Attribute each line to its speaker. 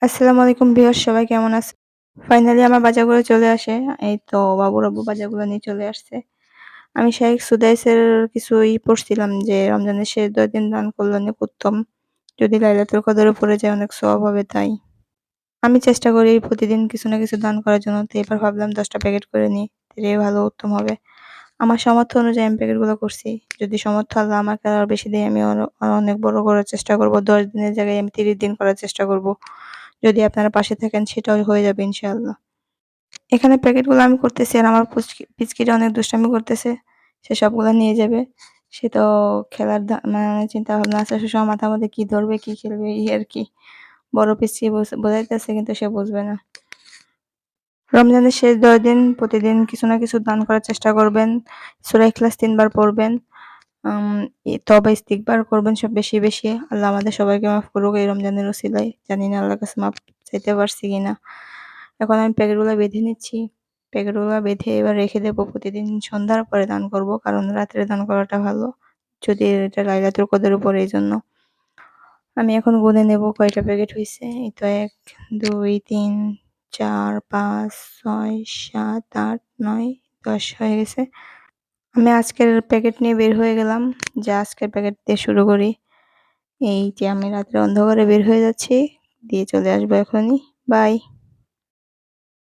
Speaker 1: আসসালামু আলাইকুম ভিউয়ার্স, সবাই কেমন আছেন? ফাইনালি আমার বাজারগুলো চলে আসে। এই তো বাবুর আব্বু বাজারগুলো নিয়ে চলে আসছে। আমি শাইখ সুদাইসের কিছু পড়ছিলাম যে রমজানের শেষ ১০ দিন দান করলে অনেক উত্তম। যদি লাইলাতুল কদরে পড়ে যায় অনেক সওয়াব হবে তাই। আমি চেষ্টা করি প্রতিদিন কিছু না কিছু দান করার জন্য। তো এবার ভাবলাম ১০ টা প্যাকেট করে নিই। তাহলে ভালো উত্তম হবে। আমার সামর্থ্য অনুযায়ী আমি প্যাকেটগুলো করছি। যদি সামর্থ্য আল্লাহ আমাকে আরো বেশি দেয় আমি অনেক বড় করার চেষ্টা করব। ১০ দিনের জায়গায় আমি ৩০ দিন করার চেষ্টা করব। যদি আপনারা পাশে থাকেন সেটাও হয়ে যাবে ইনশাআল্লাহ। এখানে প্যাকেটগুলো আমি করতেছি আর আমার পিচকিটা অনেক দুষ্টামি করতেছে। সে সবগুলা নিয়ে যাবে। সে তো খেলার মানে চিন্তাভাবনা আছে সবসময় মাথার মধ্যে কি ধরবে, কি খেলবে এই আরকি। বড় পিচ্চি বোঝাইতেছে কিন্তু সে বুঝবে না। রমজানের শেষ ১০ দিন প্রতিদিন কিছু না কিছু দান করার চেষ্টা করবেন। সূরা ইখলাস ৩ বার পড়বেন। আম তওবা ইস্তিগফার করবেন সব বেশি, বেশি। আল্লাহ আমাদের সবাইকে মাফ করুক এই রমজানের উসিলায়। জানি না আল্লাহর কাছে মাফ চাইতে পারছি কিনা। এখন আমি প্যাকেটগুলো বেঁধে নিচ্ছি। প্যাকেটগুলো বেঁধে এবার রেখে দেবো। প্রতিদিন সন্ধ্যার পরে দান করব। কারণ রাত্রে দান করাটা ভালো। যদি এটা লাইলাতুল কদরের উপরে এইজন্য। আমি এখন গুনে নেব কয়টা প্যাকেট হইছে। এই তো ১, ২, ৩, ৪, ৫, ৬, ৭, ৮, ৯, ১০ হয়ে গেছে। আমি আজকের প্যাকেট নিয়ে বের হয়ে গেলাম যে আজকের প্যাকেট দিয়ে শুরু করি। এই যে আমি রাত্রে অন্ধকারে বের হয়ে যাচ্ছি। দিয়ে চলে আসবো এখনই। বাই।